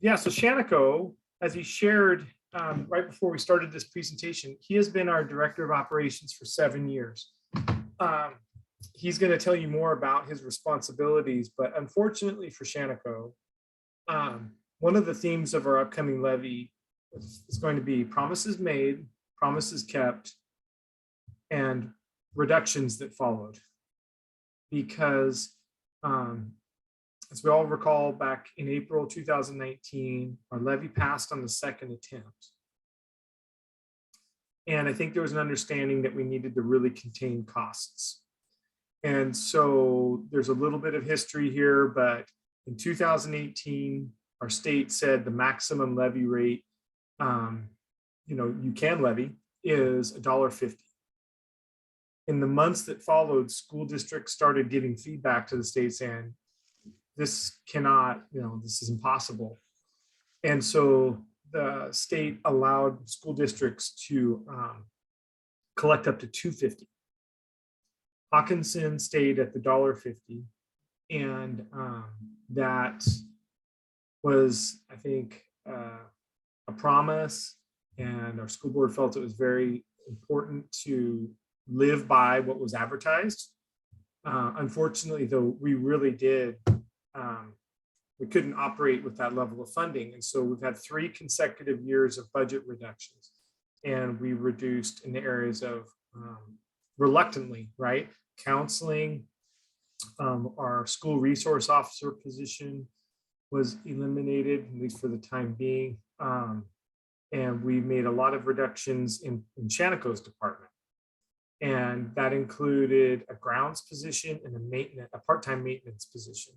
Yeah, so Shaniko, as he shared right before we started this presentation, he has been our Director of Operations for 7 years. He's going to tell you more about his responsibilities, but unfortunately for Shaniko, one of the themes of our upcoming levy is going to be promises made, promises kept, and reductions that followed. Because as we all recall, back in April 2019, our levy passed on the second attempt. And I think there was an understanding that we needed to really contain costs. And so there's a little bit of history here, but in 2018, our state said the maximum levy rate, you can levy is $1.50. In the months that followed, school districts started giving feedback to the state saying, this cannot, this is impossible. And so the state allowed school districts to collect up to $2.50. Hockinson stayed at the $1.50. And that was, I think, a promise. And our school board felt it was very important to live by what was advertised. Unfortunately, though, we really did, we couldn't operate with that level of funding. And so we've had 3 consecutive years of budget reductions. And we reduced in the areas of reluctantly, right? Counseling, our school resource officer position was eliminated, at least for the time being. And we made a lot of reductions in Shaniko's department. And that included a grounds position and a part-time maintenance position.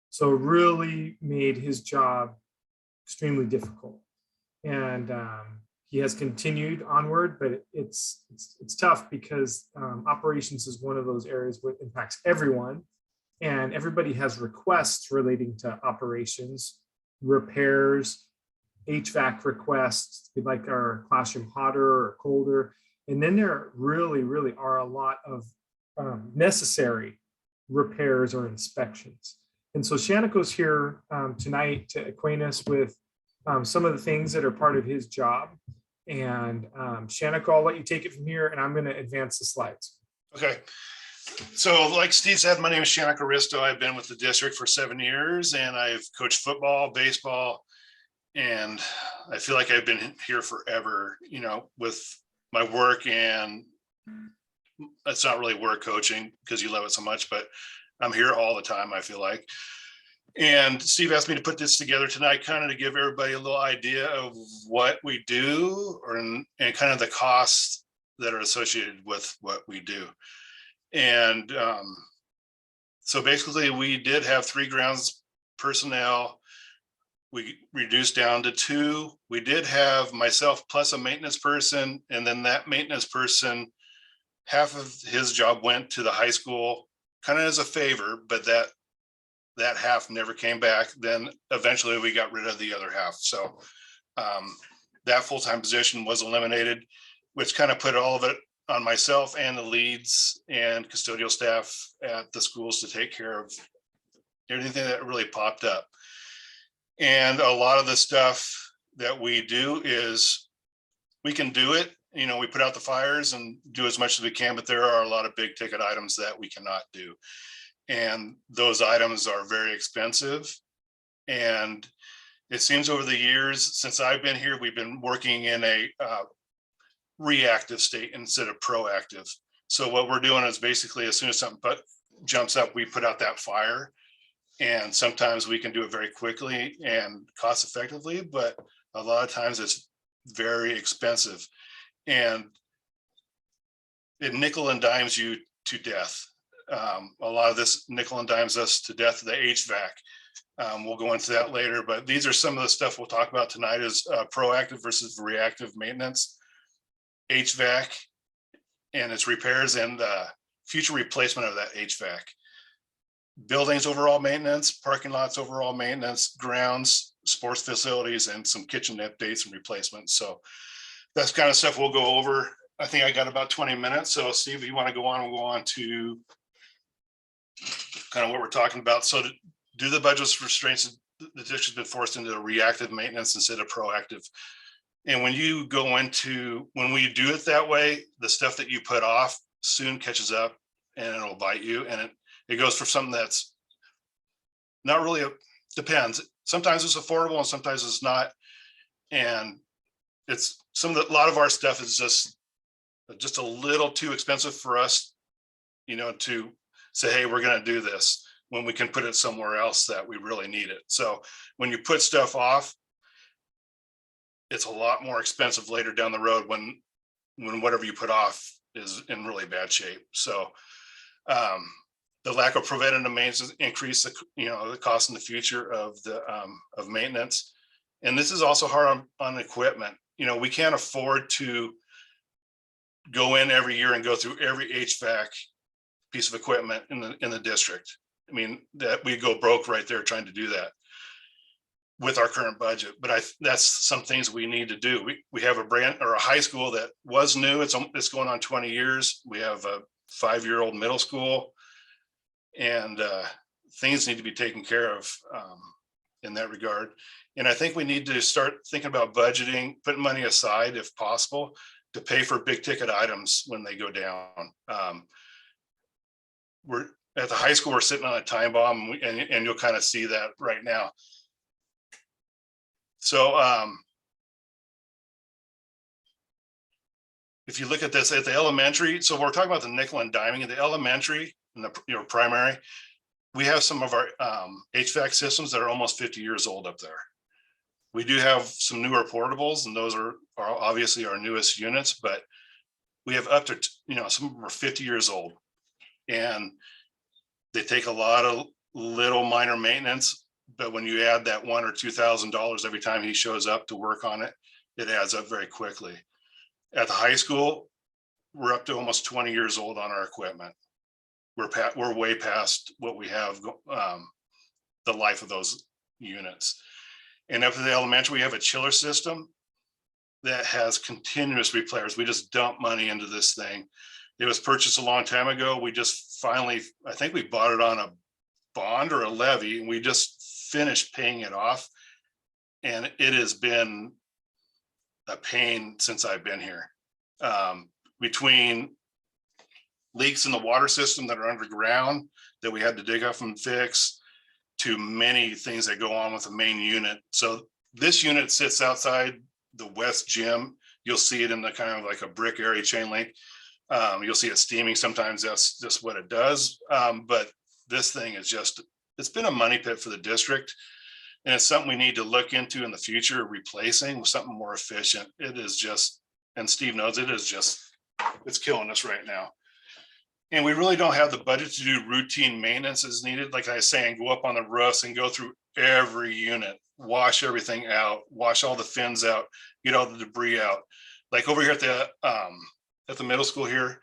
So really made his job extremely difficult. And he has continued onward, but it's tough because operations is one of those areas where it impacts everyone. And everybody has requests relating to operations, repairs, HVAC requests, we'd like our classroom hotter or colder. And then there really are a lot of necessary repairs or inspections. And so Shaniko's here tonight to acquaint us with some of the things that are part of his job. And Shaniko, I'll let you take it from here, and I'm going to advance the slides. Okay. So like Steve said, my name is Shaniko Ristau. I've been with the district for 7 years, and I've coached football, baseball, and I feel like I've been here forever, with my work. And it's not really work coaching because you love it so much, but I'm here all the time, I feel like. And Steve asked me to put this together tonight, kind of to give everybody a little idea of what we do and kind of the costs that are associated with what we do. And so basically we did have 3 grounds personnel. We reduced down to 2. We did have myself plus a maintenance person, and then that maintenance person, half of his job went to the high school kind of as a favor, but that half never came back. Then eventually we got rid of the other half. So that full-time position was eliminated, which kind of put all of it on myself and the leads and custodial staff at the schools to take care of everything that really popped up. And a lot of the stuff that we do is we can do it, we put out the fires and do as much as we can, but there are a lot of big ticket items that we cannot do. And those items are very expensive. And it seems over the years since I've been here, we've been working in a reactive state instead of proactive. So what we're doing is basically as soon as something jumps up, we put out that fire. And sometimes we can do it very quickly and cost effectively, but a lot of times it's very expensive. And it nickel and dimes you to death. A lot of this nickel and dimes us to death, the HVAC. We'll go into that later, but these are some of the stuff we'll talk about tonight is proactive versus reactive maintenance, HVAC, and its repairs and future replacement of that HVAC. Buildings overall maintenance, parking lots overall maintenance, grounds, sports facilities, and some kitchen updates and replacements. So that's kind of stuff we'll go over. I think I got about 20 minutes. So Steve, if you want to go on, we'll go on to kind of what we're talking about. So to do the budget restraints the district's been forced into reactive maintenance instead of proactive. And when you go into, when we do it that way, the stuff that you put off soon catches up and it'll bite you. And it goes for something that's not really, depends. Sometimes it's affordable and sometimes it's not. And it's a lot of our stuff is just a little too expensive for us, to say, hey, we're going to do this when we can put it somewhere else that we really need it. So when you put stuff off, it's a lot more expensive later down the road when whatever you put off is in really bad shape. So the lack of preventative maintenance increase the cost in the future of maintenance. And this is also hard on equipment. We can't afford to go in every year and go through every HVAC piece of equipment in the district. I mean, that we go broke right there trying to do that with our current budget. But that's some things we need to do. We have a high school that was new. It's going on 20 years. We have a 5-year-old middle school, and things need to be taken care of in that regard. And I think we need to start thinking about budgeting, putting money aside if possible to pay for big ticket items when they go down. We're at the high school, we're sitting on a time bomb, and you'll kind of see that right now. So if you look at this at the elementary, so we're talking about the nickel and diming in the elementary and the primary, we have some of our HVAC systems that are almost 50 years old up there. We do have some newer portables, and those are obviously our newest units, but we have up to, some of them are 50 years old, and they take a lot of little minor maintenance. But when you add that $1,000 or $2,000 every time he shows up to work on it, it adds up very quickly. At the high school, we're up to almost 20 years old on our equipment. We're way past what we have, the life of those units. And up to the elementary, we have a chiller system that has continuous repairs. We just dump money into this thing. It was purchased a long time ago. We just finally, I think we bought it on a bond or a levy, and we just finished paying it off. And it has been a pain since I've been here. Between leaks in the water system that are underground that we had to dig up and fix, to many things that go on with the main unit. So this unit sits outside the west gym. You'll see it in the kind of like a brick area chain link. You'll see it steaming sometimes. That's just what it does. But this thing is it's been a money pit for the district. And it's something we need to look into in the future, replacing with something more efficient. It is just, and Steve knows it's killing us right now. And we really don't have the budget to do routine maintenance as needed. Like I was saying, go up on the roofs and go through every unit, wash everything out, wash all the fins out, get all the debris out. Like over here at the middle school here,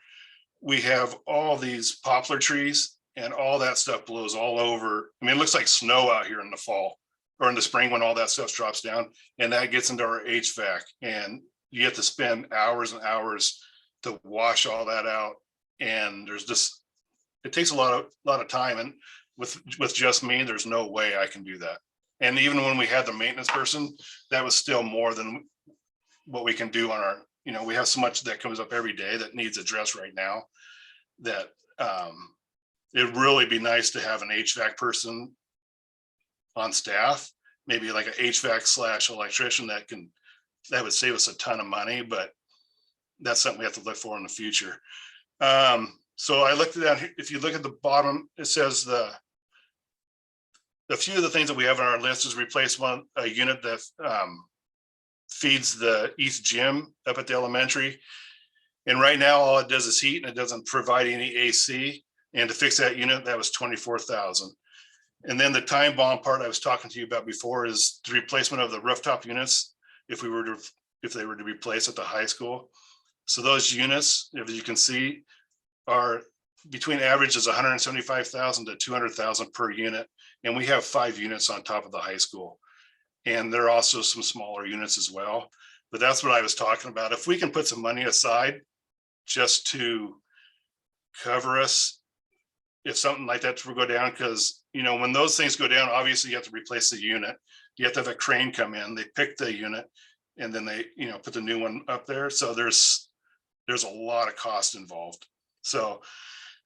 we have all these poplar trees, and all that stuff blows all over. I mean, it looks like snow out here in the fall or in the spring when all that stuff drops down, and that gets into our HVAC, and you have to spend hours and hours to wash all that out. And it takes a lot of time, and with just me, there's no way I can do that. And even when we had the maintenance person, that was still more than what we can do on our, we have so much that comes up every day that needs addressed right now, that it'd really be nice to have an HVAC person on staff, maybe like an HVAC / electrician that would save us a ton of money. But that's something we have to look for in the future. So I looked at that. If you look at the bottom, it says a few of the things that we have on our list is replace a unit that feeds the East Gym up at the elementary. And right now, all it does is heat, and it doesn't provide any AC. And to fix that unit, that was $24,000. And then the time bomb part I was talking to you about before is the replacement of the rooftop units if they were to be placed at the high school. So those units, if you can see, are between average is $175,000 to $200,000 per unit. And we have 5 units on top of the high school. And there are also some smaller units as well. But that's what I was talking about. If we can put some money aside just to cover us if something like that to go down, because, when those things go down, obviously you have to replace the unit. You have to have a crane come in, they pick the unit, and then they, put the new one up there. So there's a lot of cost involved. So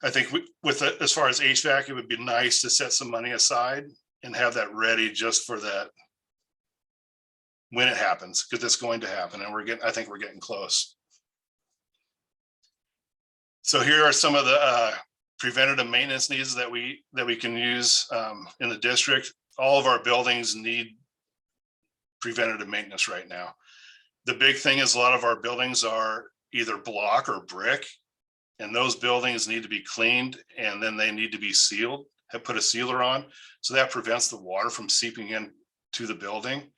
I think with it, as far as HVAC, it would be nice to set some money aside and have that ready just for that when it happens, because it's going to happen, and I think we're getting close. So here are some of the preventative maintenance needs that we can use in the district. All of our buildings need preventative maintenance right now. The big thing is a lot of our buildings are either block or brick, and those buildings need to be cleaned, and then they need to be sealed, put a sealer on, so that prevents the water from seeping in to the building.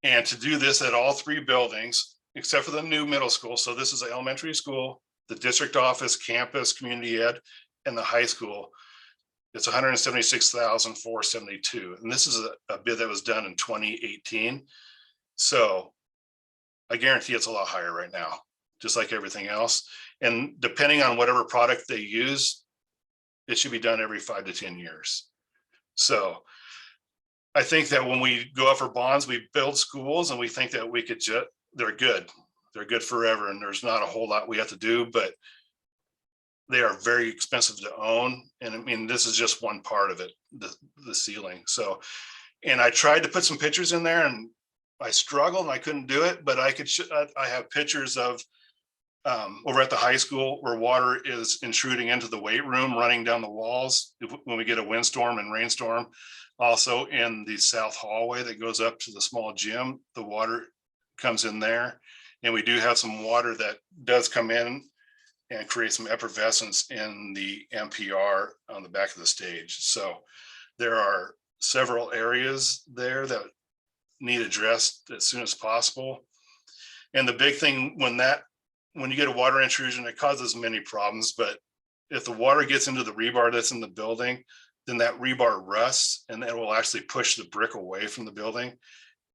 And to do this at all three buildings, except for the new middle school, so this is the elementary school, the district office, campus, community ed, and the high school, it's $176,472. And this is a bid that was done in 2018. So I guarantee it's a lot higher right now, just like everything else. And depending on whatever product they use, it should be done every 5 to 10 years. So I think that when we go out for bonds, we build schools and we think that we could they're good forever. And there's not a whole lot we have to do, but they are very expensive to own. And I mean, this is just one part of it, the ceiling. So, and I tried to put some pictures in there and I struggled and I couldn't do it, but I have pictures of over at the high school where water is intruding into the weight room, running down the walls when we get a windstorm and rainstorm. Also in the south hallway that goes up to the small gym, the water comes in there. And we do have some water that does come in and create some effervescence in the MPR on the back of the stage. So there are several areas there that need addressed as soon as possible. And the big thing when you get a water intrusion, it causes many problems, but if the water gets into the rebar that's in the building, then that rebar rusts and it will actually push the brick away from the building.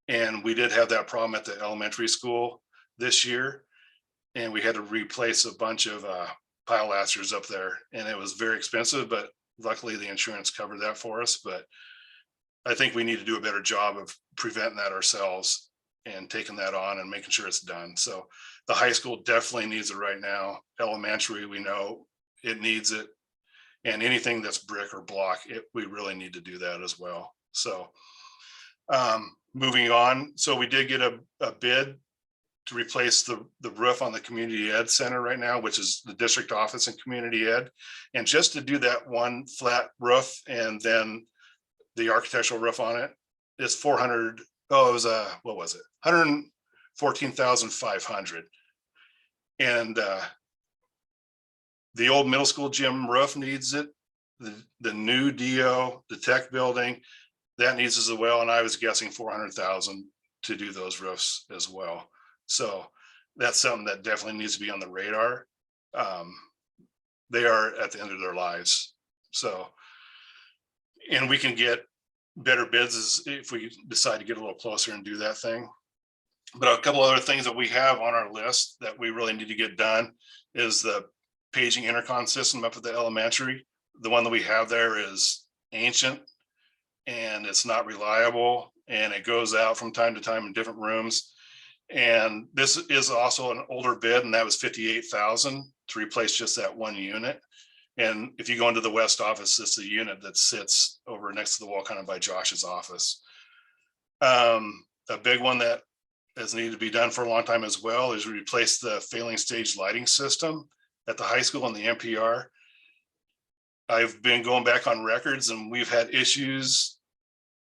And we did have that problem at the elementary school this year. And we had to replace a bunch of pilasters up there, and it was very expensive, but luckily the insurance covered that for us. But I think we need to do a better job of preventing that ourselves and taking that on and making sure it's done. So the high school definitely needs it right now. Elementary, we know it needs it. And anything that's brick or block, we really need to do that as well. So moving on. So we did get a bid to replace the roof on the community ed center right now, which is the district office and community ed. And just to do that one flat roof and then the architectural roof on it is $400. Oh, it was what was it? $114,500. And the old middle school gym roof needs it. The new DO, the tech building, that needs as well. And I was guessing 400,000 to do those roofs as well. So that's something that definitely needs to be on the radar. They are at the end of their lives. So, and we can get better bids if we decide to get a little closer and do that thing. But a couple other things that we have on our list that we really need to get done is the paging intercom system up at the elementary. The one that we have there is ancient and it's not reliable, and it goes out from time to time in different rooms. And this is also an older bid, and that was $58,000 to replace just that one unit. And if you go into the west office, it's the unit that sits over next to the wall, kind of by Josh's office. A big one that has needed to be done for a long time as well is replace the failing stage lighting system at the high school and the MPR. I've been going back on records, and we've had issues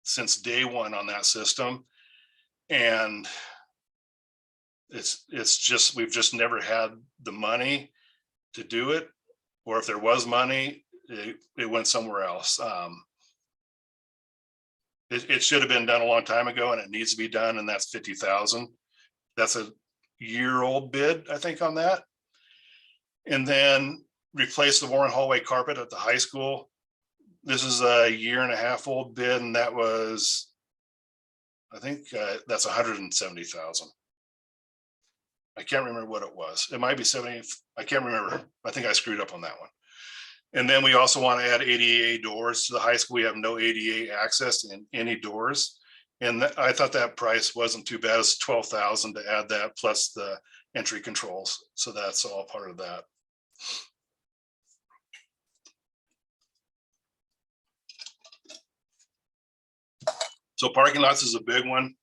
since day one on that system. And it's just, we've just never had the money to do it, or if there was money, it went somewhere else. It should have been done a long time ago, and it needs to be done, and that's $50,000. That's a year-old bid, I think, on that. And then replace the Warren hallway carpet at the high school. This is a 1.5 year old bid, and that was, I think that's $170,000. I can't remember what it was. It might be 70. I can't remember. I think I screwed up on that one. And then we also want to add ADA doors to the high school. We have no ADA access in any doors. And I thought that price wasn't too bad. It's $12,000 to add that plus the entry controls. So that's all part of that. So parking lots is a big one.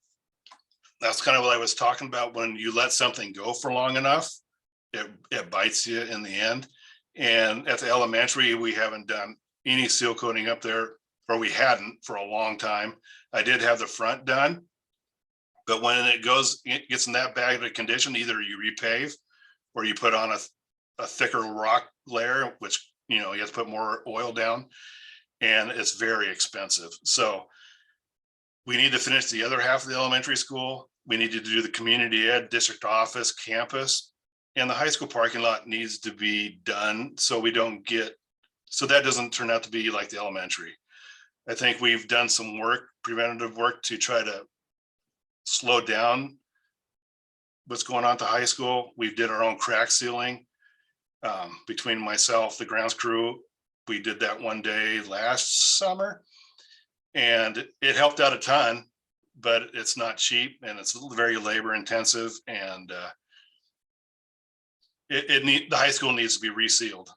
That's kind of what I was talking about. When you let something go for long enough, it bites you in the end. And at the elementary, we haven't done any seal coating up there, or we hadn't for a long time. I did have the front done, but when it gets in that bad of a condition, either you repave or you put on a thicker rock layer, which, you know, you have to put more oil down, and it's very expensive. So we need to finish the other half of the elementary school. We need to do the community ed, district office, campus, and the high school parking lot needs to be done so we don't get, so that doesn't turn out to be like the elementary. I think we've done some work, preventative work, to try to slow down what's going on at the high school. We did our own crack sealing between myself, the grounds crew. We did that one day last summer, and it helped out a ton, but it's not cheap and it's very labor intensive, and the high school needs to be resealed.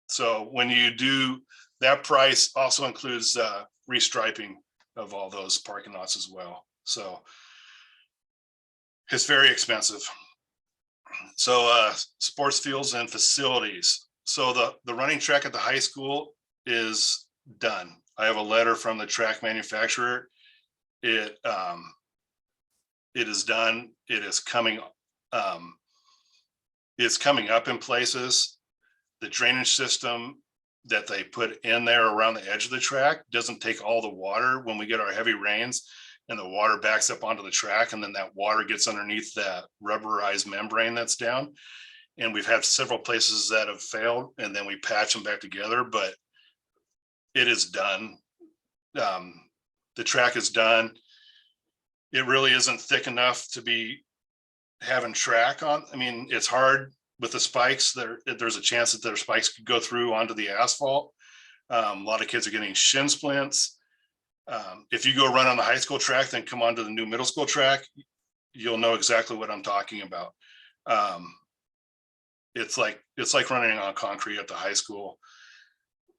So when you do, that price also includes restriping of all those parking lots as well. So it's very expensive. So sports fields and facilities. So the running track at the high school is done. I have a letter from the track manufacturer. It is done. It is coming. It's coming up in places. The drainage system that they put in there around the edge of the track doesn't take all the water when we get our heavy rains, and the water backs up onto the track, and then that water gets underneath that rubberized membrane that's down. And we've had several places that have failed, and then we patch them back together, but it is done. The track is done. It really isn't thick enough to be having track on. I mean, it's hard with the spikes. There's a chance that their spikes could go through onto the asphalt. A lot of kids are getting shin splints. If you go run on the high school track, then come onto the new middle school track, you'll know exactly what I'm talking about. It's like running on concrete at the high school.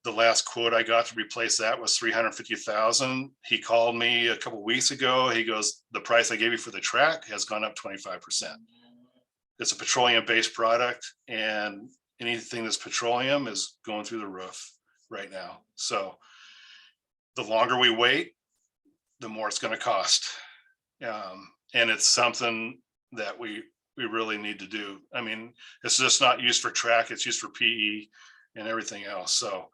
The last quote I got to replace that was $350,000. He called me a couple of weeks ago. He goes, the price I gave you for the track has gone up 25%. It's a petroleum-based product, and anything that's petroleum is going through the roof right now. So the longer we wait, the more it's going to cost. And it's something that we really need to do. I mean, it's just not used for track, it's used for PE and everything else. So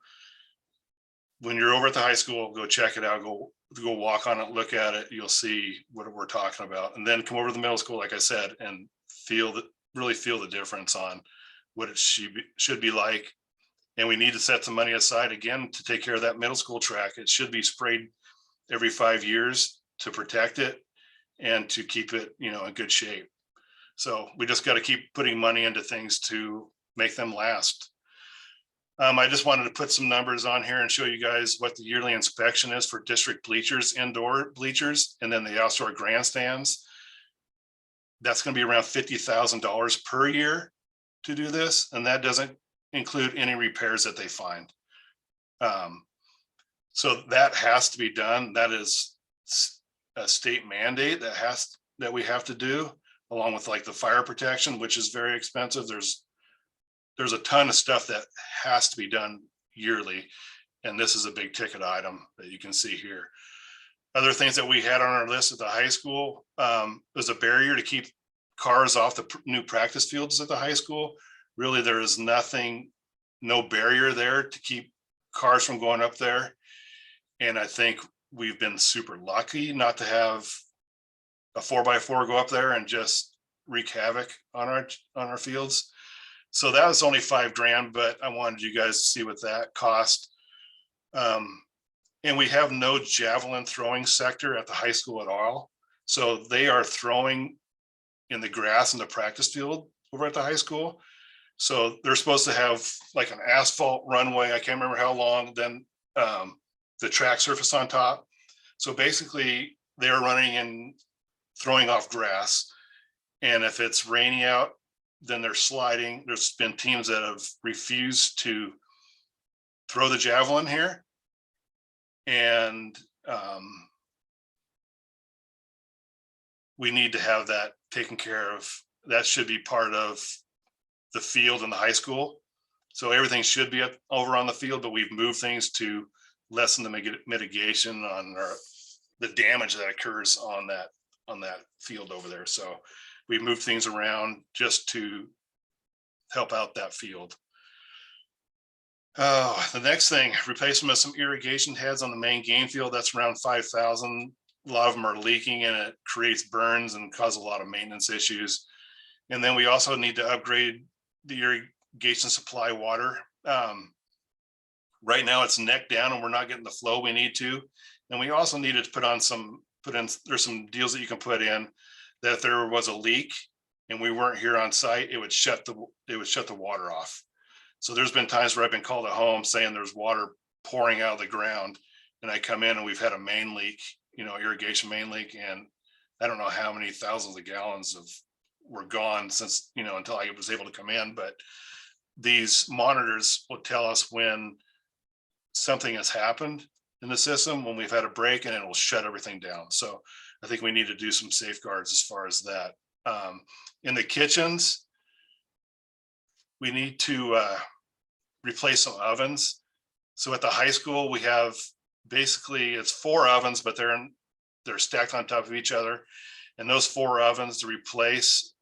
when you're over at the high school, go check it out, go walk on it, look at it, you'll see what we're talking about. And then come over to the middle school, like I said, and really feel the difference on what it should be like. And we need to set some money aside again to take care of that middle school track. It should be sprayed every 5 years to protect it and to keep it, in good shape. So we just got to keep putting money into things to make them last. I just wanted to put some numbers on here and show you guys what the yearly inspection is for district bleachers, indoor bleachers, and then the outdoor grandstands. That's going to be around $50,000 per year to do this, and that doesn't include any repairs that they find. So that has to be done. That is a state mandate that we have to do, along with like the fire protection, which is very expensive. There's a ton of stuff that has to be done yearly, and this is a big ticket item that you can see here. Other things that we had on our list at the high school was a barrier to keep cars off the new practice fields at the high school. Really, there is no barrier there to keep cars from going up there. And I think we've been super lucky not to have a 4x4 go up there and just wreak havoc on our fields. So that was only $5,000, but I wanted you guys to see what that cost. And we have no javelin throwing sector at the high school at all. So they are throwing in the grass in the practice field over at the high school. So they're supposed to have like an asphalt runway. I can't remember how long, then the track surface on top. So basically they're running and throwing off grass. And if it's raining out, then they're sliding. There's been teams that have refused to throw the javelin here. And we need to have that taken care of. That should be part of the field in the high school. So everything should be up over on the field, but we've moved things to lessen the mitigation on the damage that occurs on that field over there. So we moved things around just to help out that field. Oh, the next thing, replacement of some irrigation heads on the main game field. That's around 5,000. A lot of them are leaking and it creates burns and causes a lot of maintenance issues. And then we also need to upgrade the irrigation supply water. Right now it's neck down and we're not getting the flow we need to. And we also needed to put in, there's some deals that you can put in that if there was a leak and we weren't here on site, it would shut the water off. So there's been times where I've been called at home saying there's water pouring out of the ground and I come in and we've had a main leak, irrigation main leak. And I don't know how many thousands of gallons were gone since, until I was able to come in. But these monitors will tell us when something has happened in the system, when we've had a break, and it will shut everything down. So I think we need to do some safeguards as far as that. In the kitchens, we need to replace some ovens. So at the high school, we have basically it's 4 ovens, but they're stacked on top of each other. And those 4 ovens to replace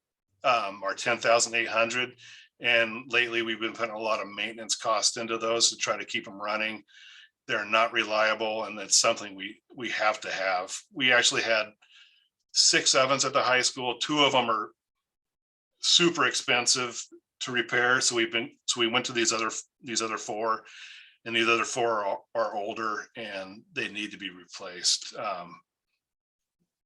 are $10,800. And lately we've been putting a lot of maintenance cost into those to try to keep them running. They're not reliable, and it's something we have to have. We actually had 6 ovens at the high school. 2 of them are super expensive to repair. So we went to these other 4, and these other 4 are older and they need to be replaced.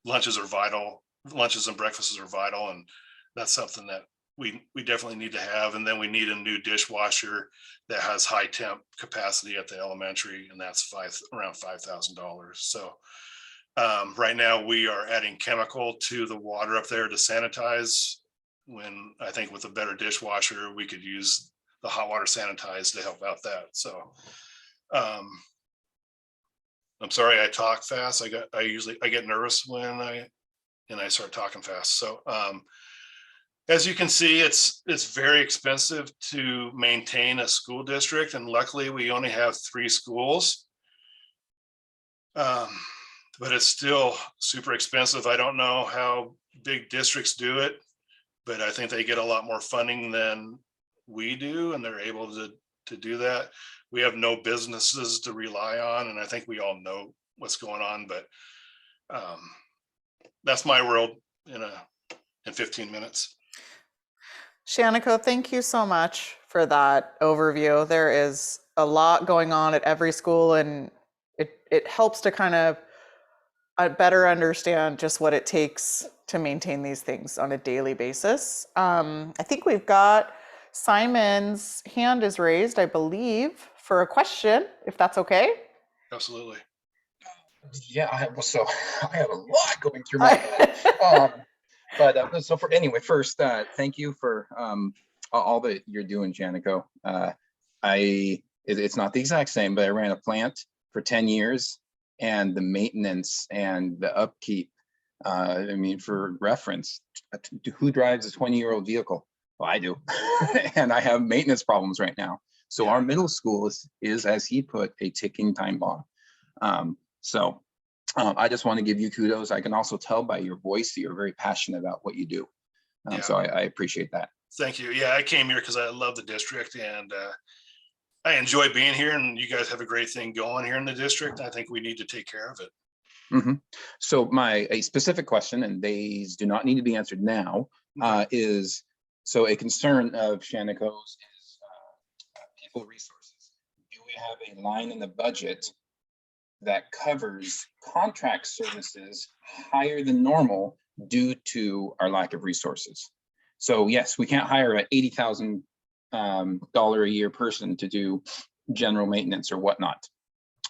Lunches are vital. Lunches and breakfasts are vital, and that's something that we definitely need to have. And then we need a new dishwasher that has high temp capacity at the elementary, and that's around $5,000. So right now we are adding chemical to the water up there to sanitize, when I think with a better dishwasher we could use the hot water sanitized to help out that. So I'm sorry I talk fast. I get nervous when I start talking fast. So as you can see, it's very expensive to maintain a school district, and luckily we only have 3 schools. But it's still super expensive. I don't know how big districts do it, but I think they get a lot more funding than we do, and they're able to do that. We have no businesses to rely on, and I think we all know what's going on, but that's my world in 15 minutes. Shaniko, thank you so much for that overview. There is a lot going on at every school, and it helps to kind of better understand just what it takes to maintain these things on a daily basis. I think we've got Simon's hand is raised, I believe, for a question, if that's okay. Absolutely. Yeah, I have a lot going through my head. First, thank you for all that you're doing, Shaniko. It's not the exact same, but I ran a plant for 10 years, and the maintenance and the upkeep. For reference, who drives a 20-year-old vehicle? Well, I do, and I have maintenance problems right now. So our middle school is, as he put, a ticking time bomb. I just want to give you kudos. I can also tell by your voice that you're very passionate about what you do. So I appreciate that. Thank you. Yeah, I came here because I love the district, and I enjoy being here, and you guys have a great thing going here in the district. I think we need to take care of it. Mm-hmm. So a specific question, and these do not need to be answered now, is, so a concern of Shaniko's is people resources. Do we have a line in the budget that covers contract services higher than normal due to our lack of resources? So yes, we can't hire an 80,000 dollar a year person to do general maintenance or whatnot.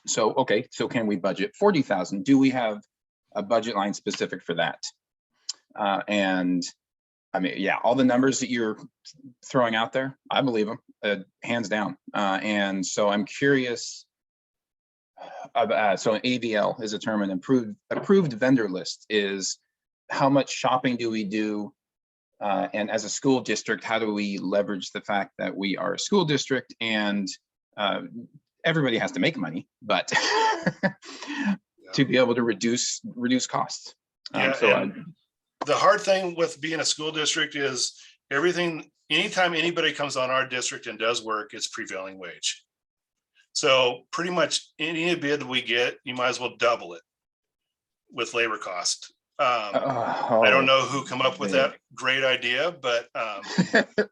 So, okay, so can we budget 40,000? Do we have a budget line specific for that? And I mean, yeah, all the numbers that you're throwing out there, I believe them, hands down. And so I'm curious. So an AVL is a term, an approved vendor list is how much shopping do we do? And as a school district, how do we leverage the fact that we are a school district and everybody has to make money, but to be able to reduce costs. The hard thing with being a school district is anytime anybody comes on our district and does work, it's prevailing wage. So pretty much any bid we get, you might as well double it with labor cost. I don't know who come up with that great idea, but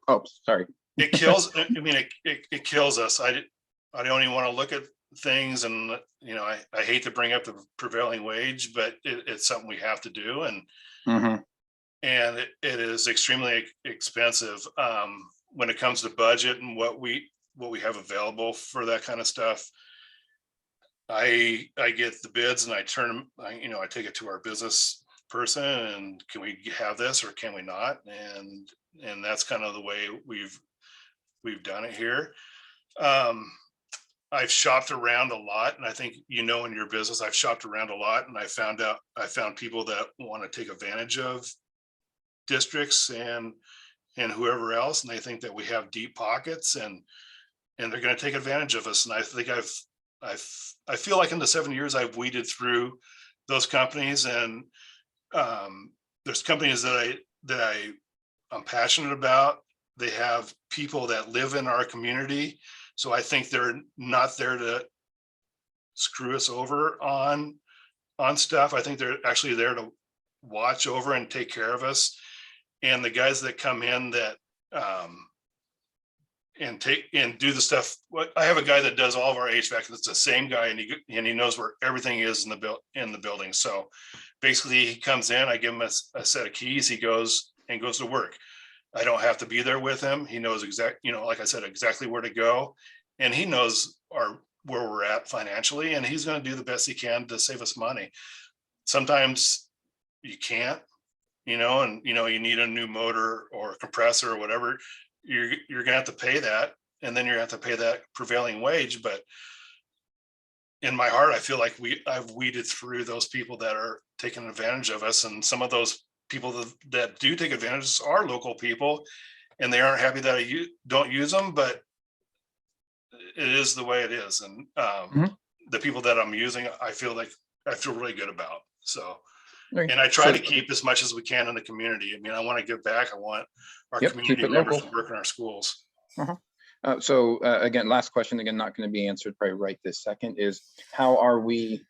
oh, sorry. It kills. I mean, it kills us. I don't even want to look at things, and I hate to bring up the prevailing wage, but it's something we have to do, and it is extremely expensive when it comes to budget and what we have available for that kind of stuff. I get the bids and I turn them. I take it to our business person and can we have this or can we not? And that's kind of the way we've done it here. I've shopped around a lot, and I think in your business, I've shopped around a lot, and I found people that want to take advantage of districts and whoever else, and they think that we have deep pockets and they're going to take advantage of us. And I think I feel like in the 7 years I've weeded through those companies, and there's companies that I'm passionate about. They have people that live in our community. So I think they're not there to screw us over on stuff. I think they're actually there to watch over and take care of us. And the guys that come in that and do the stuff. I have a guy that does all of our HVAC. It's the same guy, and he knows where everything is in the building. So basically, he comes in. I give him a set of keys. He goes to work. I don't have to be there with him. He knows like I said, exactly where to go, and he knows where we're at financially, and he's going to do the best he can to save us money. Sometimes you can't, and you need a new motor or a compressor or whatever. You're going to have to pay that, and then you're going to have to pay that prevailing wage. But in my heart, I feel like I've weeded through those people that are taking advantage of us, and some of those people that do take advantage are local people, and they aren't happy that I don't use them, but it is the way it is. And the people that I'm using, I feel really good about. So, and I try to keep as much as we can in the community. I mean, I want to give back. I want our community members to work in our schools. So again, last question, again, not going to be answered probably right this second, is how are we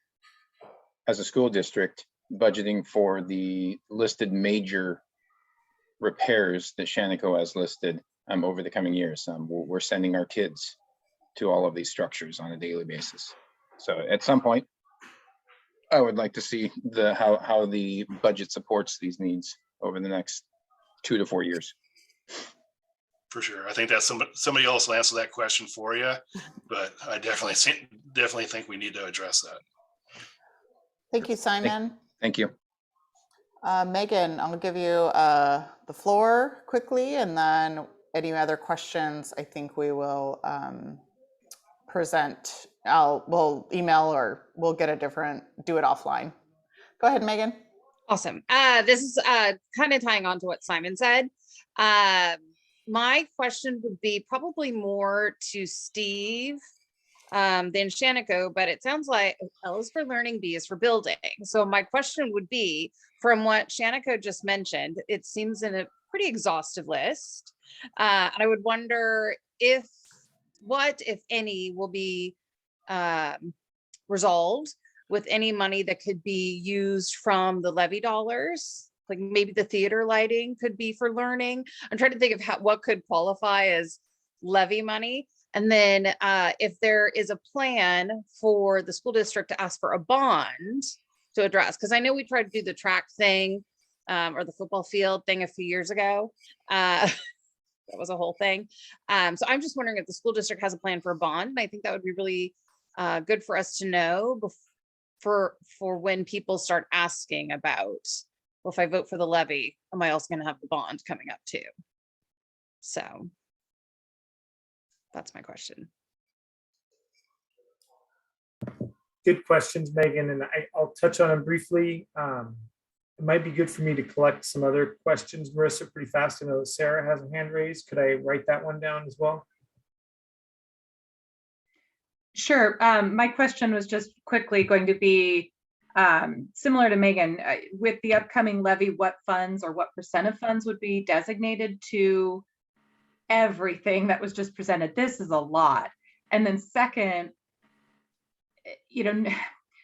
as a school district budgeting for the listed major repairs that Shaniko has listed over the coming years? We're sending our kids to all of these structures on a daily basis. So at some point, I would like to see how the budget supports these needs over the next 2 to 4 years. For sure. I think that somebody else will answer that question for you, but I definitely think we need to address that. Thank you, Simon. Thank you. Megan, I'll give you the floor quickly, and then any other questions I think we will present. We'll email or we'll do it offline. Go ahead, Megan. Awesome. This is kind of tying on to what Simon said. My question would be probably more to Steve than Shaniko, but it sounds like L is for learning, B is for building. So my question would be, from what Shaniko just mentioned, it seems in a pretty exhaustive list. And I would wonder what, if any, will be resolved with any money that could be used from the levy dollars. Like maybe the theater lighting could be for learning. I'm trying to think of what could qualify as levy money. And then if there is a plan for the school district to ask for a bond to address, because I know we tried to do the track thing or the football field thing a few years ago. That was a whole thing. So I'm just wondering if the school district has a plan for a bond. And I think that would be really good for us to know for when people start asking about, well, if I vote for the levy, am I also going to have the bond coming up too? So that's my question. Good questions, Megan, and I'll touch on them briefly. It might be good for me to collect some other questions, Marissa, pretty fast. I know Sarah has a hand raised. Could I write that one down as well? Sure. My question was just quickly going to be similar to Megan. With the upcoming levy, what funds or what % of funds would be designated to everything that was just presented? This is a lot. And then second,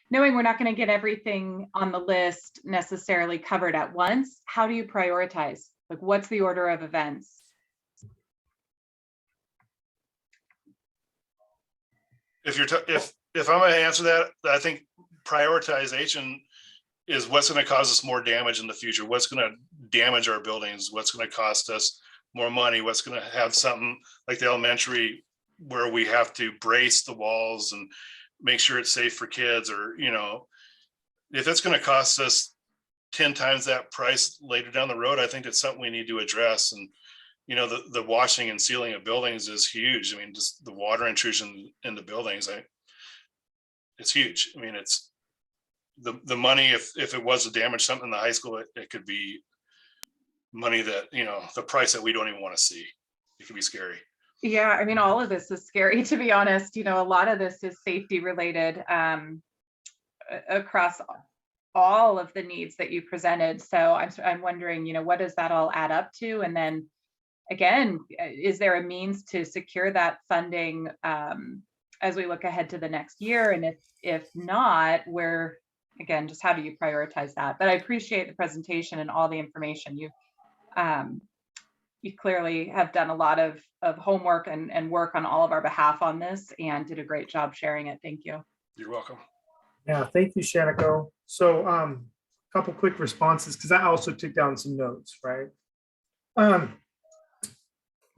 knowing we're not going to get everything on the list necessarily covered at once, how do you prioritize? Like, what's the order of events? If I'm going to answer that, I think prioritization is what's going to cause us more damage in the future. What's going to damage our buildings? What's going to cost us more money? What's going to have something like the elementary where we have to brace the walls and make sure it's safe for kids, or, if it's going to cost us 10 times that price later down the road, I think it's something we need to address. And, the washing and sealing of buildings is huge. I mean, just the water intrusion in the buildings, it's huge. I mean, it's the money, if it was to damage something in the high school, it could be money that, the price that we don't even want to see. It could be scary. Yeah, I mean, all of this is scary, to be honest. A lot of this is safety related across all of the needs that you presented. So I'm wondering, what does that all add up to? And then again, is there a means to secure that funding as we look ahead to the next year? And if not, where, again, just how do you prioritize that? But I appreciate the presentation and all the information. You clearly have done a lot of homework and work on all of our behalf on this, and did a great job sharing it. Thank you. You're welcome. Yeah, thank you, Shaniko. So a couple quick responses, because I also took down some notes, right?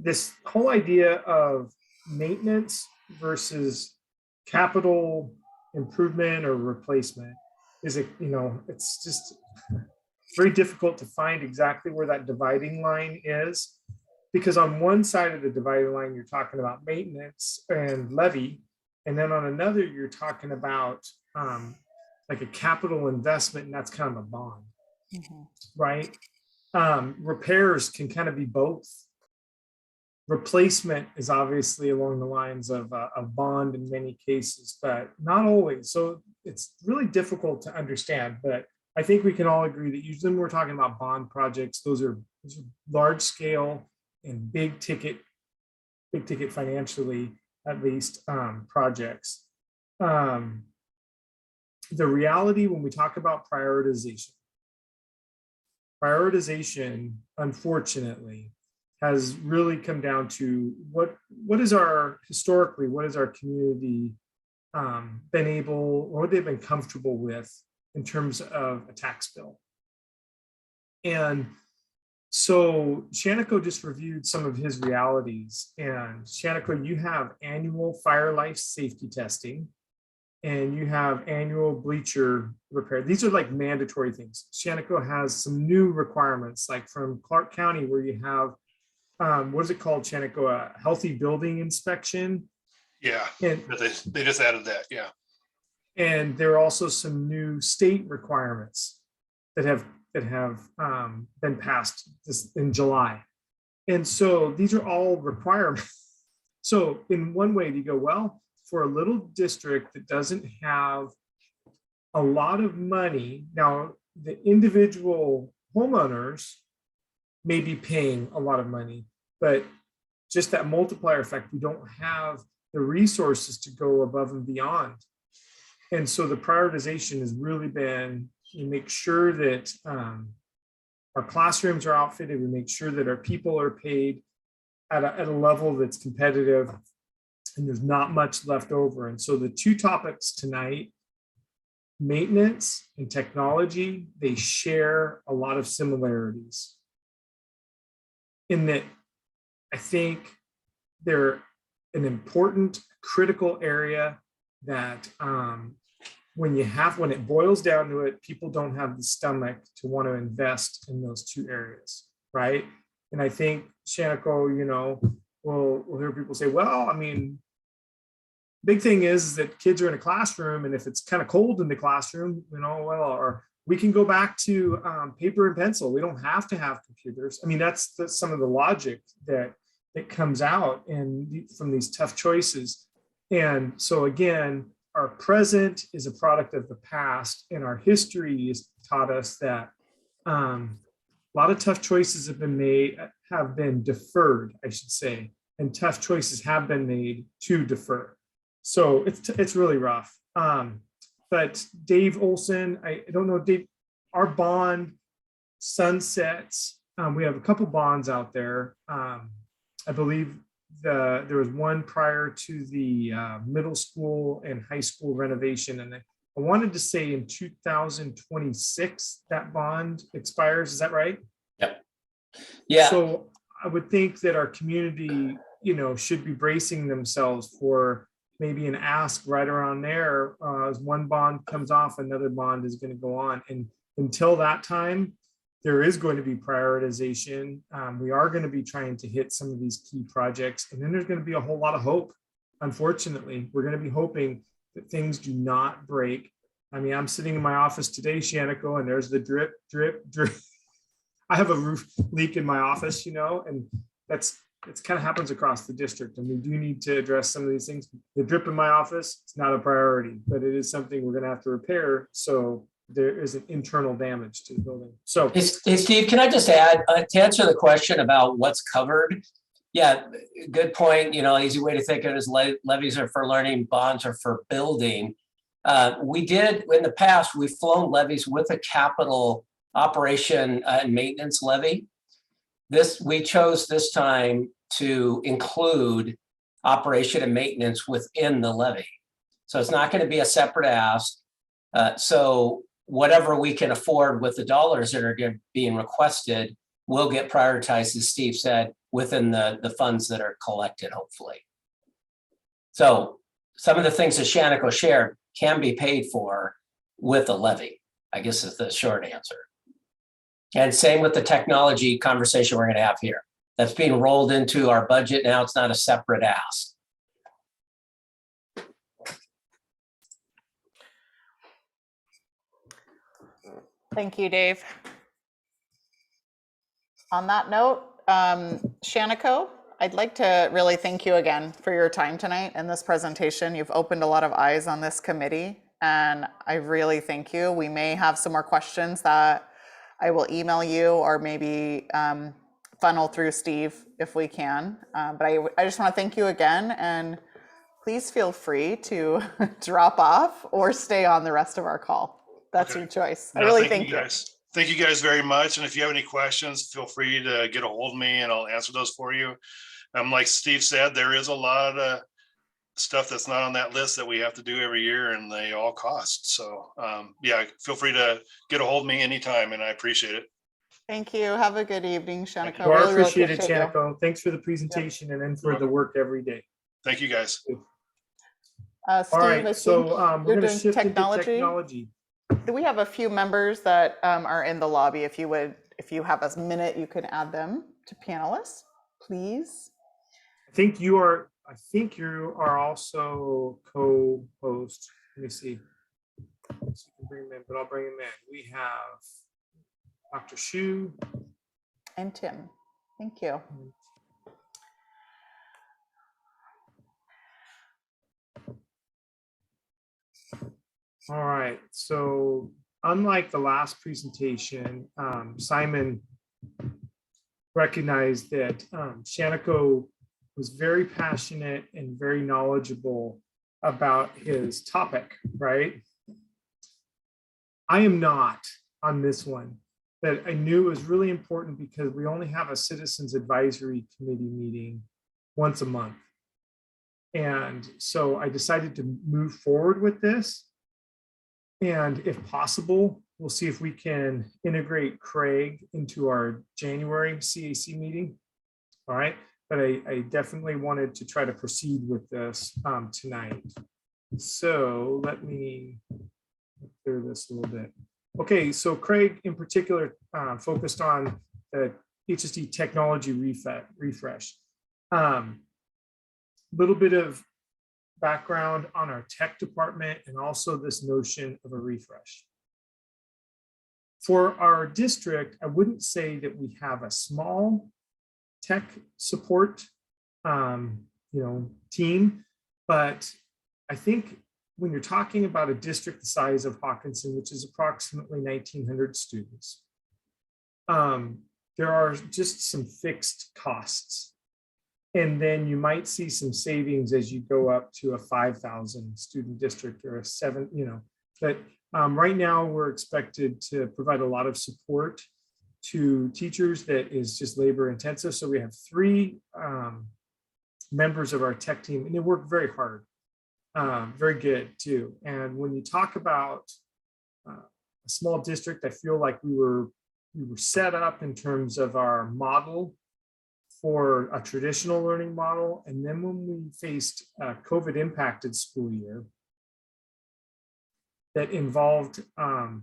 This whole idea of maintenance versus capital improvement or replacement is it's just very difficult to find exactly where that dividing line is, because on one side of the dividing line, you're talking about maintenance and levy. And then on another, you're talking about like a capital investment, and that's kind of a bond, right? Repairs can kind of be both. Replacement is obviously along the lines of a bond in many cases, but not always. So it's really difficult to understand, but I think we can all agree that usually when we're talking about bond projects, those are large scale and big ticket financially, at least, projects. The reality when we talk about prioritization, unfortunately, has really come down to what is our community been able, or what they've been comfortable with in terms of a tax bill. And so Shaniko just reviewed some of his realities. And Shaniko, you have annual fire life safety testing, and you have annual bleacher repair. These are like mandatory things. Shaniko has some new requiremms, like from Clark County, where you have, what is it called, Shaniko? A healthy building inspection. Yeah, and they just added that. Yeah. And there are also some new state requirements that have been passed this in July. And so these are all requirements. So in one way you go, well, for a little district that doesn't have a lot of money, now the individual homeowners may be paying a lot of money, but just that multiplier effect, we don't have the resources to go above and beyond. And so the prioritization has really been, you make sure that our classrooms are outfitted, we make sure that our people are paid at a level that's competitive, and there's not much left over. And so the two topics tonight, maintenance and technology, they share a lot of similarities in that I think they're an important, critical area that when it boils down to it, people don't have the stomach to want to invest in those two areas, right? And I think, Shaniko, we'll hear people say, well, I mean, big thing is that kids are in a classroom, and if it's kind of cold in the classroom, or we can go back to paper and pencil. We don't have to have computers. I mean, that's some of the logic that comes out from these tough choices. And so again, our present is a product of the past, and our history has taught us that a lot of tough choices have been deferred, I should say, and tough choices have been made to defer. So it's really rough. But Dave Olson, I don't know, Dave, our bond sunsets. We have a couple bonds out there. I believe there was one prior to the middle school and high school renovation. And I wanted to say in 2026, that bond expires. Is that right? Yep. Yeah. So I would think that our community, should be bracing themselves for maybe an ask right around there. As one bond comes off, another bond is going to go on. And until that time, there is going to be prioritization. We are going to be trying to hit some of these key projects. And then there's going to be a whole lot of hope. Unfortunately, we're going to be hoping that things do not break. I mean, I'm sitting in my office today, Shaniko, and there's the drip, drip, drip. I have a roof leak in my office, and it's kind of happens across the district. And we do need to address some of these things. The drip in my office, it's not a priority, but it is something we're going to have to repair. So there is an internal damage to the building. So hey, Steve, can I just add to answer the question about what's covered? Yeah, good point. Easy way to think of it is levies are for learning, bonds are for building. We did in the past, we've flown levies with a capital operation and maintenance levy. We chose this time to include operation and maintenance within the levy. So it's not going to be a separate ask. So whatever we can afford with the dollars that are being requested will get prioritized, as Steve said, within the funds that are collected, hopefully. So some of the things that Shaniko shared can be paid for with a levy, I guess is the short answer. And same with the technology conversation we're going to have here. That's being rolled into our budget now. It's not a separate ask. Thank you, Dave. On that note, Shaniko, I'd like to really thank you again for your time tonight and this presentation. You've opened a lot of eyes on this committee, and I really thank you. We may have some more questions that I will email you or maybe funnel through Steve if we can. But I just want to thank you again, and please feel free to drop off or stay on the rest of our call. That's your choice. I really thank you. Guys. Thank you guys very much. And if you have any questions, feel free to get a hold of me and I'll answer those for you. Like Steve said, there is a lot of stuff that's not on that list that we have to do every year, and they all cost. So yeah, feel free to get a hold of me anytime, and I appreciate it. Thank you. Have a good evening, Shaniko. Well, I appreciate it, Shaniko. Thanks for the presentation and then for the work every day. Thank you, guys. Steve, all right, so we're going to shift technology. into technology. Do we have a few members that are in the lobby? If you have a minute, you can add them to panelists, please. I think you are also co-host. Let me see. So you can bring them in, but I'll bring them in. We have Dr. Shu and Tim. Thank you. All right. So unlike the last presentation, Simon recognized that Shaniko was very passionate and very knowledgeable about his topic, right? I am not on this one, but I knew it was really important because we only have a Citizens Advisory Committee meeting once a month. And so I decided to move forward with this. And if possible, we'll see if we can integrate Craig into our January CAC meeting. All right. but I definitely wanted to try to proceed with this tonight. So let me clear this a little bit. Okay, so Craig in particular focused on the HSD Technology Refresh. Little bit of background on our tech department and also this notion of a refresh. For our district, I wouldn't say that we have a small tech support team, but I think when you're talking about a district the size of Hockinson, which is approximately 1,900 students, there are just some fixed costs. And then you might see some savings as you go up to a 5,000 student district or a 7, but right now we're expected to provide a lot of support to teachers that is just labor intensive. So we have 3 members of our tech team, and they work very hard, very good too. And when you talk about a small district, I feel like we were set up in terms of our model for a traditional learning model. And then when we faced a COVID impacted school year that involved, a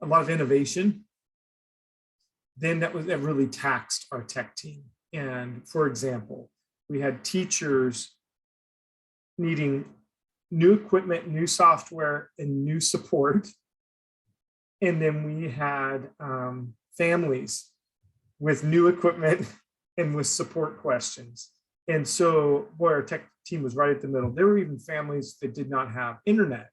lot of innovation, then that really taxed our tech team. And for example, we had teachers needing new equipment, new software, and new support. And then we had families with new equipment and with support questions. And so, boy, our tech team was right at the middle. There were even families that did not have internet.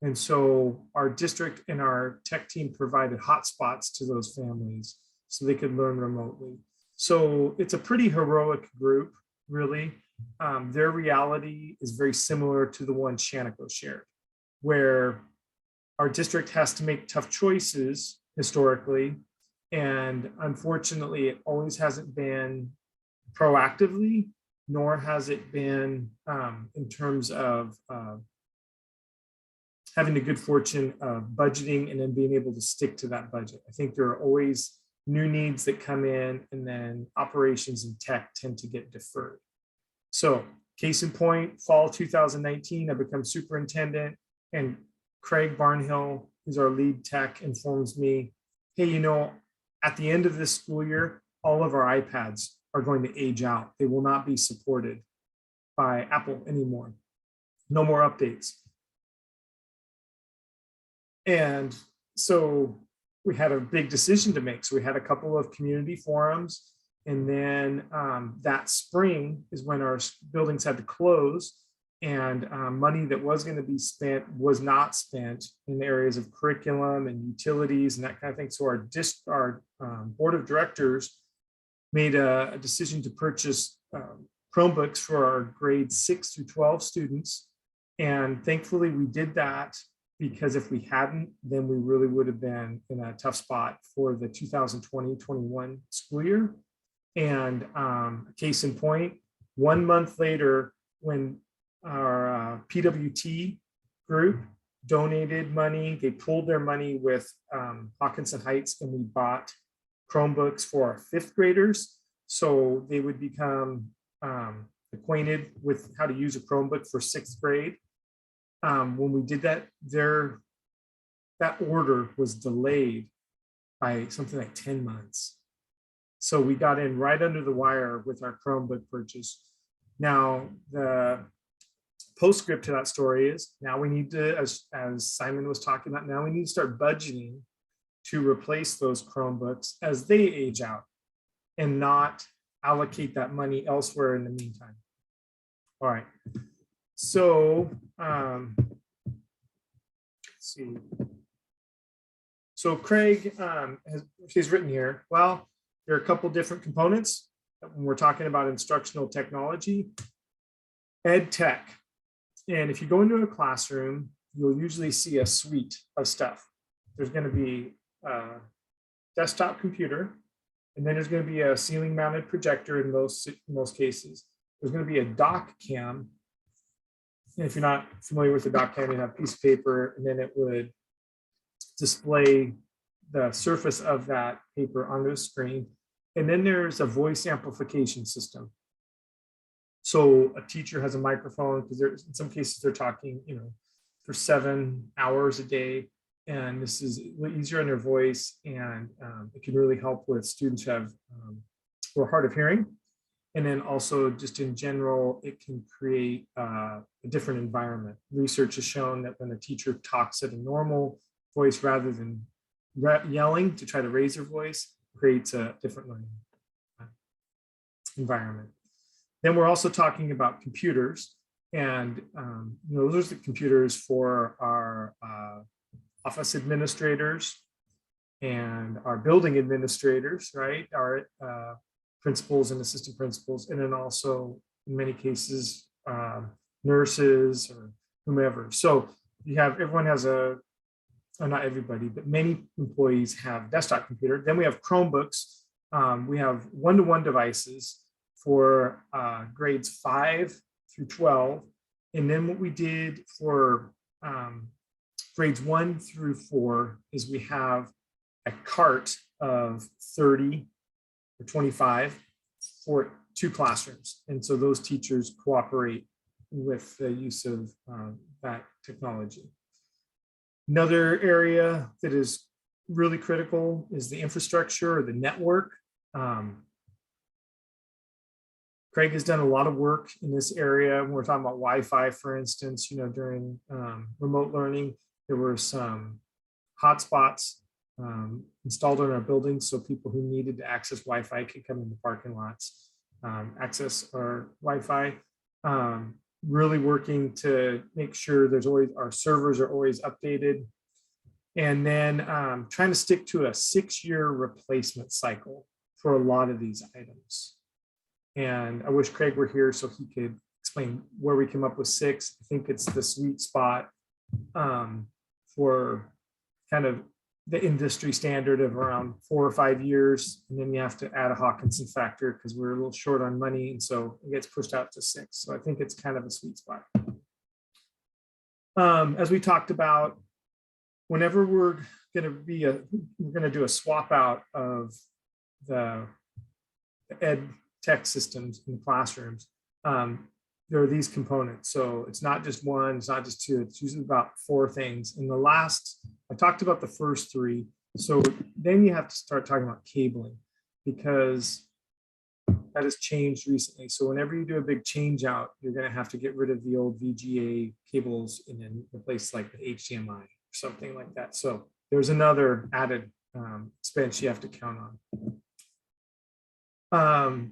And so our district and our tech team provided hotspots to those families so they could learn remotely. So it's a pretty heroic group, really. Their reality is very similar to the one Shaniko shared, where our district has to make tough choices historically. And unfortunately, it always hasn't been proactively, nor has it been in terms of having the good fortune of budgeting and then being able to stick to that budget. I think there are always new needs that come in, and then operations and tech tend to get deferred. So case in point, fall 2019, I become superintendent, and Craig Barnhill, who's our lead tech, informs me, hey, at the end of this school year, all of our iPads are going to age out. They will not be supported by Apple anymore. No more updates. And so we had a big decision to make. So we had a couple of community forums. And then that spring is when our buildings had to close, and money that was going to be spent was not spent in the areas of curriculum and utilities and that kind of thing. So our board of directors made a decision to purchase Chromebooks for our grades 6 through 12 students. And thankfully we did that, because if we hadn't, then we really would have been in a tough spot for the 2020-21 school year. And case in point, 1 month later, when our PWT group donated money, they pulled their money with Hockinson Heights, and we bought Chromebooks for our 5th graders, so they would become acquainted with how to use a Chromebook for 6th grade. When we did that, that order was delayed by something like 10 months. So we got in right under the wire with our Chromebook purchase. Now, the postscript to that story is now we need to, as Simon was talking about, now we need to start budgeting to replace those Chromebooks as they age out, and not allocate that money elsewhere in the meantime. All right. So let's see. So Craig he's written here, well, there are a couple different components when we're talking about instructional technology. Ed tech. And if you go into a classroom, you'll usually see a suite of stuff. There's going to be a desktop computer, and then there's going to be a ceiling mounted projector in most cases. There's going to be a doc cam. And if you're not familiar with the doc cam, you have a piece of paper, and then it would display the surface of that paper onto a screen. And then there's a voice amplification system. So a teacher has a microphone because there's in some cases they're talking, for 7 hours a day. And this is easier on their voice, and it can really help with students who are hard of hearing. And then also just in general, it can create a different environment. Research has shown that when a teacher talks at a normal voice rather than yelling to try to raise their voice, creates a different learning environment. Then we're also talking about computers, and those are the computers for our office administrators and our building administrators, right? Our principals and assistant principals, and then also in many cases nurses or whomever. So you have everyone has not everybody, but many employees have desktop computer. Then we have Chromebooks. We have one-to-one devices for grades 5 through 12. And then what we did for grades 1 through 4 is we have a cart of 30 or 25 for 2 classrooms. And so those teachers cooperate with the use of that technology. Another area that is really critical is the infrastructure or the network. Craig has done a lot of work in this area. When we're talking about Wi-Fi, for instance, during remote learning, there were some hotspots installed in our buildings so people who needed to access Wi-Fi could come in the parking lots, access our Wi-Fi. Really working to make sure our servers are always updated. And then trying to stick to a 6-year replacement cycle for a lot of these items. And I wish Craig were here so he could explain where we came up with 6. I think it's the sweet spot for kind of the industry standard of around 4 or 5 years. And then you have to add a Hockinson factor because we're a little short on money. And so it gets pushed out to 6. So I think it's kind of a sweet spot. As we talked about, whenever we're going to do a swap out of the ed tech systems in the classrooms, there are these components. So it's not just one, it's not just 2, it's usually about 4 things. In the last, I talked about the first 3. So then you have to start talking about cabling, because that has changed recently. So whenever you do a big change out, you're going to have to get rid of the old VGA cables and then replace like the HDMI or something like that. So there's another added expense you have to count on.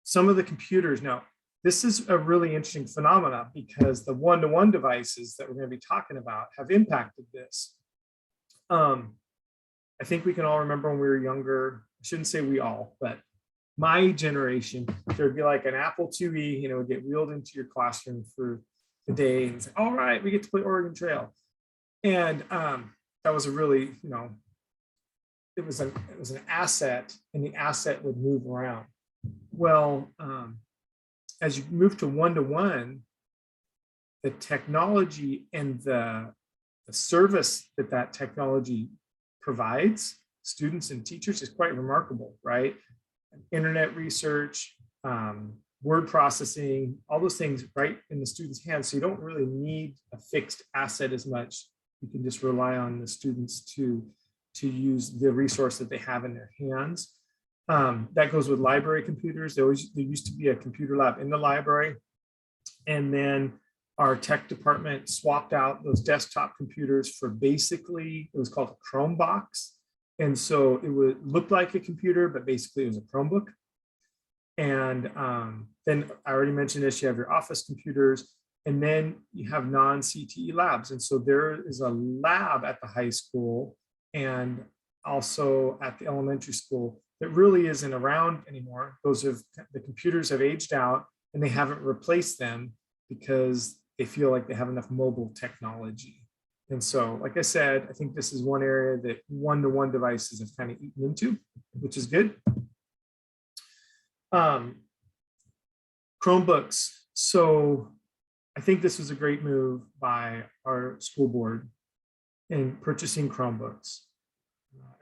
Some of the computers, now, this is a really interesting phenomenon because the one-to-one devices that we're going to be talking about have impacted this. I think we can all remember when we were younger, I shouldn't say we all, but my generation, there'd be like an Apple IIe, would get wheeled into your classroom for the day and say, all right, we get to play Oregon Trail. And that was a really, it was an asset, and the asset would move around. Well, as you move to one-to-one, the technology and the service that technology provides students and teachers is quite remarkable, right? Internet research, word processing, all those things right in the student's hands. So you don't really need a fixed asset as much. You can just rely on the students to use the resource that they have in their hands. That goes with library computers. There used to be a computer lab in the library. And then our tech department swapped out those desktop computers for basically, it was called a Chromebox. And so it would look like a computer, but basically it was a Chromebook. And then I already mentioned this, you have your office computers, and then you have non-CTE labs. And so there is a lab at the high school and also at the elementary school that really isn't around anymore. The computers have aged out and they haven't replaced them because they feel like they have enough mobile technology. And so, like I said, I think this is one area that one-to-one devices have kind of eaten into, which is good. Chromebooks. So I think this was a great move by our school board in purchasing Chromebooks.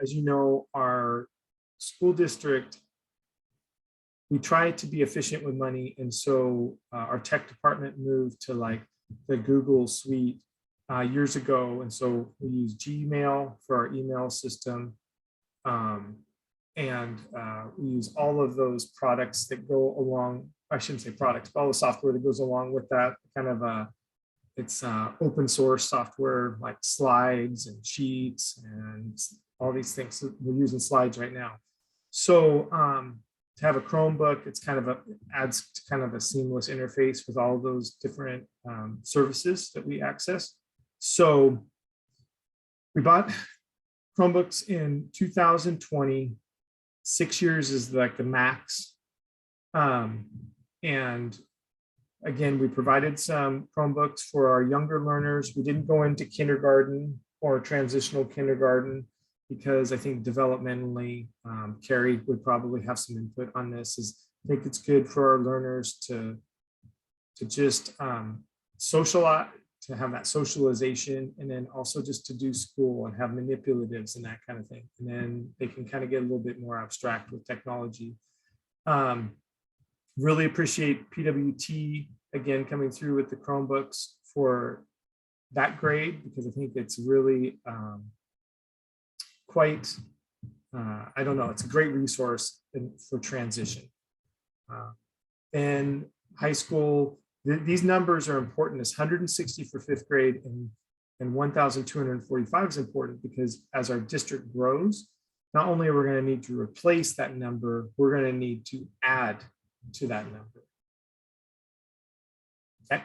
As you know, our school district we try to be efficient with money. And so our tech department moved to like the Google suite years ago. And so we use Gmail for our email system. And we use all of those products that go along, I shouldn't say products, but all the software that goes along with that kind of it's open source software like Slides and Sheets and all these things. So we're using Slides right now. So to have a Chromebook, it's kind of adds to kind of a seamless interface with all those different services that we access. So we bought Chromebooks in 2020. 6 years is like the max. And again, we provided some Chromebooks for our younger learners. We didn't go into kindergarten or transitional kindergarten because I think developmentally, Carrie would probably have some input on this. I think it's good for our learners to just socialize, to have that socialization, and then also just to do school and have manipulatives and that kind of thing. And then they can kind of get a little bit more abstract with technology. Really appreciate PWT again coming through with the Chromebooks for that grade, because I think it's really quite, I don't know, it's a great resource for transition. And high school, these numbers are important. It's 160 for 5th grade and 1,245 is important because as our district grows, not only are we going to need to replace that number, we're going to need to add to that number. Okay.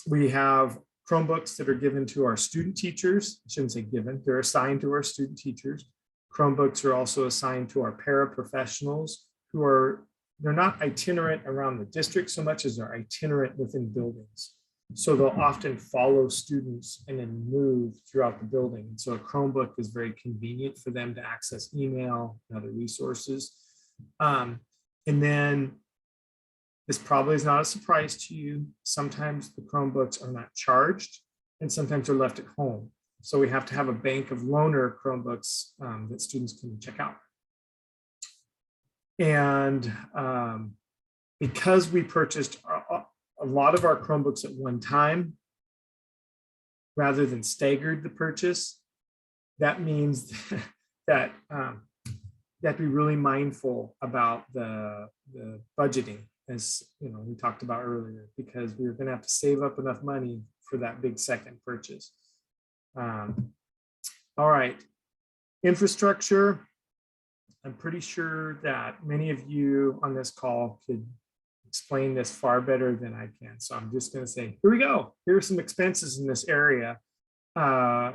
We have Chromebooks that are given to our student teachers. I shouldn't say given, they're assigned to our student teachers. Chromebooks are also assigned to our paraprofessionals who are, they're not itinerant around the district so much as they're itinerant within buildings. So they'll often follow students and then move throughout the building. And so a Chromebook is very convenient for them to access email and other resources. And then this probably is not a surprise to you. Sometimes the Chromebooks are not charged and sometimes they're left at home. So we have to have a bank of loaner Chromebooks that students can check out. And because we purchased a lot of our Chromebooks at one time, rather than staggered the purchase, that means that you have to be really mindful about the budgeting, as you know, we talked about earlier, because we were going to have to save up enough money for that big second purchase. All right, infrastructure. I'm pretty sure that many of you on this call could explain this far better than I can. So I'm just going to say, here we go. Here are some expenses in this area. And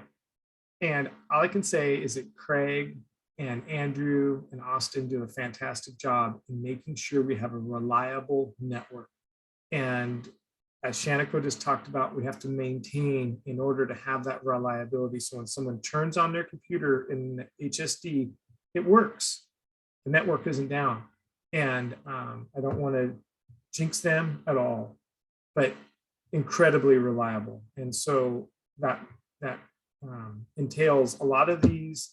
all I can say is that Craig and Andrew and Austin do a fantastic job in making sure we have a reliable network. And as Shaniko just talked about, we have to maintain in order to have that reliability. So when someone turns on their computer in HSD, it works. The network isn't down. And I don't want to jinx them at all, but incredibly reliable. And so that entails a lot of these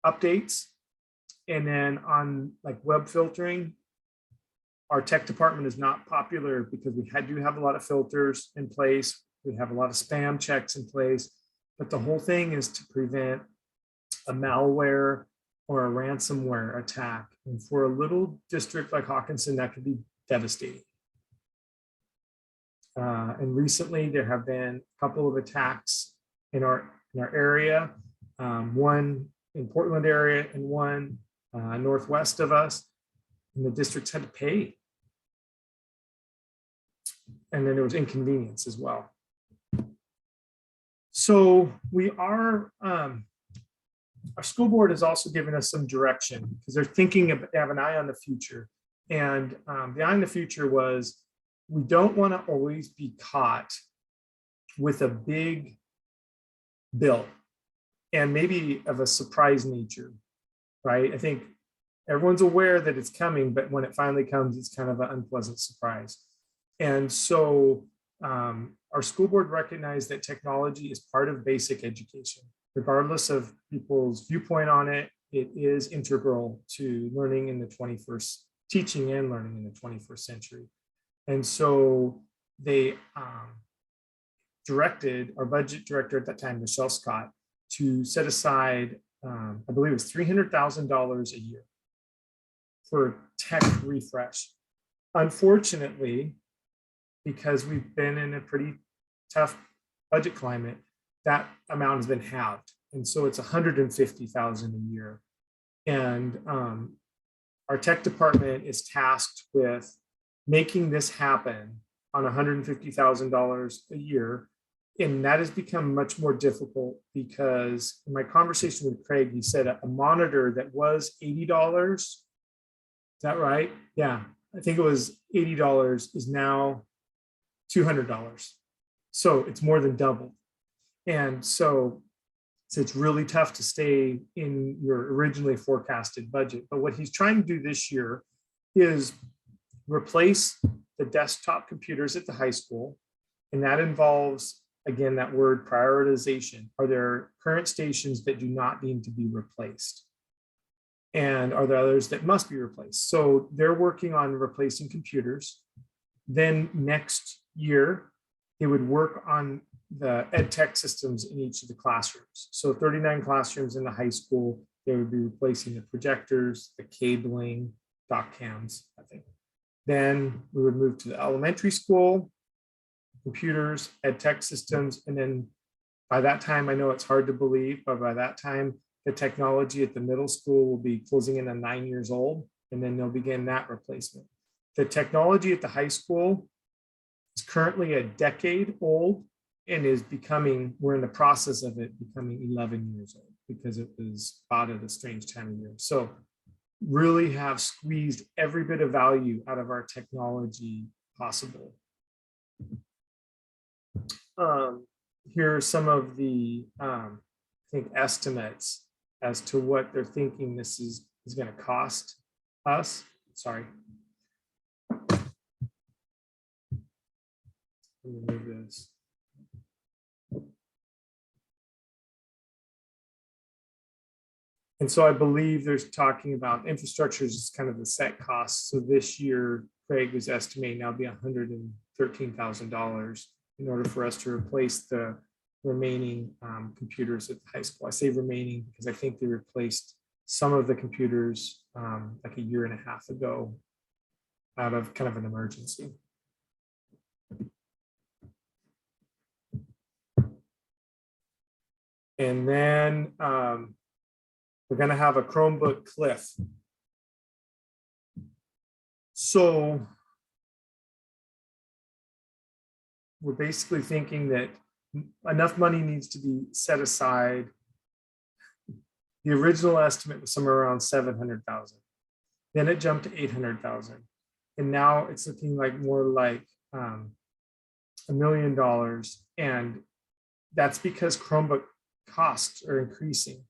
updates. And then on like web filtering, our tech department is not popular because we do have a lot of filters in place. We have a lot of spam checks in place, but the whole thing is to prevent a malware or a ransomware attack. And for a little district like Hockinson, that could be devastating. And recently there have been a couple of attacks in our area, one in Portland area and one northwest of us, and the districts had to pay. And then there was inconvenience as well. So we are, our school board has also given us some direction because they're thinking of, they have an eye on the future. And the eye on the future was, we don't want to always be caught with a big bill and maybe of a surprise nature, right? I think everyone's aware that it's coming, but when it finally comes, it's kind of an unpleasant surprise. And so our school board recognized that technology is part of basic education, regardless of people's viewpoint on it, it is integral to learning in the 21st, teaching and learning in the 21st century. And so they directed our budget director at that time, Michelle Scott, to set aside, I believe it was $300,000 a year for tech refresh. Unfortunately, because we've been in a pretty tough budget climate, that amount has been halved. And so it's $150,000 a year. And our tech department is tasked with making this happen on $150,000 a year. And that has become much more difficult because in my conversation with Craig, he said a monitor that was $80, is that right? Yeah, I think it was $80 is now $200. So it's more than double. And so it's really tough to stay in your originally forecasted budget. But what he's trying to do this year is replace the desktop computers at the high school. And that involves, again, that word prioritization. Are there current stations that do not need to be replaced? And are there others that must be replaced? So they're working on replacing computers. Then next year, they would work on the ed tech systems in each of the classrooms. So 39 classrooms in the high school, they would be replacing the projectors, the cabling, dock cams, I think. Then we would move to the elementary school, computers, ed tech systems. And then by that time, I know it's hard to believe, but by that time, the technology at the middle school will be closing in on 9 years old, and then they'll begin that replacement. The technology at the high school is currently a decade old and is becoming, we're in the process of it becoming 11 years old because it was bought at a strange time of year. So really have squeezed every bit of value out of our technology possible. Here are some of the, I think, estimates as to what they're thinking this is going to cost us. Sorry. Let me move this. And so I believe there's talking about infrastructure is just kind of the set cost. So this year, Craig was estimating that'll be $113,000 in order for us to replace the remaining computers at the high school. I say remaining because I think they replaced some of the computers like a year and a half ago out of kind of an emergency. And then we're going to have a Chromebook cliff. So we're basically thinking that enough money needs to be set aside. The original estimate was somewhere around 700,000. Then it jumped to 800,000. And now it's looking like more like $1 million. And that's because Chromebook costs are increasing.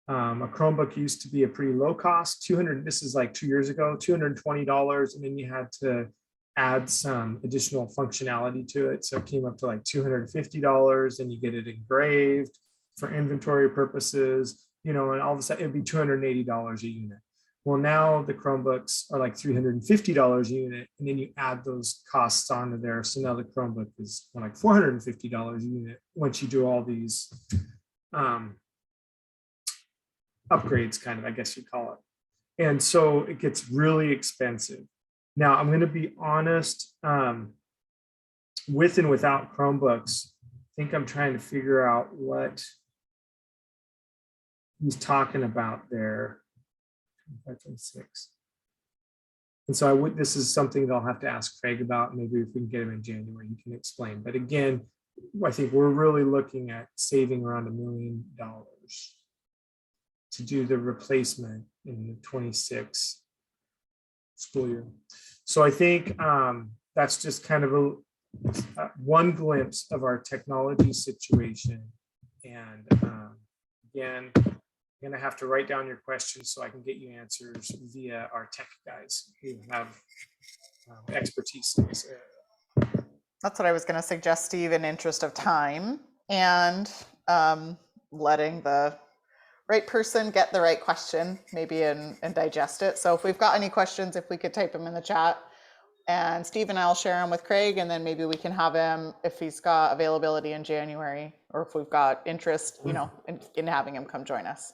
A Chromebook used to be a pretty low cost, this is like 2 years ago, $220. And then you had to add some additional functionality to it. So it came up to like $250, and you get it engraved for inventory purposes, and all of a sudden it'd be $280 a unit. Well, now the Chromebooks are like $350 a unit, and then you add those costs onto there. So now the Chromebook is more like $450 a unit once you do all these upgrades, kind of, I guess you call it. And so it gets really expensive. Now, I'm going to be honest, with and without Chromebooks, I think I'm trying to figure out what he's talking about there. 526. And so this is something that I'll have to ask Craig about. Maybe if we can get him in January, he can explain. But again, I think we're really looking at saving around $1 million to do the replacement in the 26 school year. So I think that's just kind of one glimpse of our technology situation. And again, I'm gonna have to write down your questions so I can get you answers via our tech guys who have expertise in this area. That's what I was going to suggest, Steve, in interest of time and letting the right person get the right question, maybe, and digest it. So if we've got any questions, if we could type them in the chat, and Steve and I'll share them with Craig, and then maybe we can have him, if he's got availability in January, or if we've got interest, in having him come join us.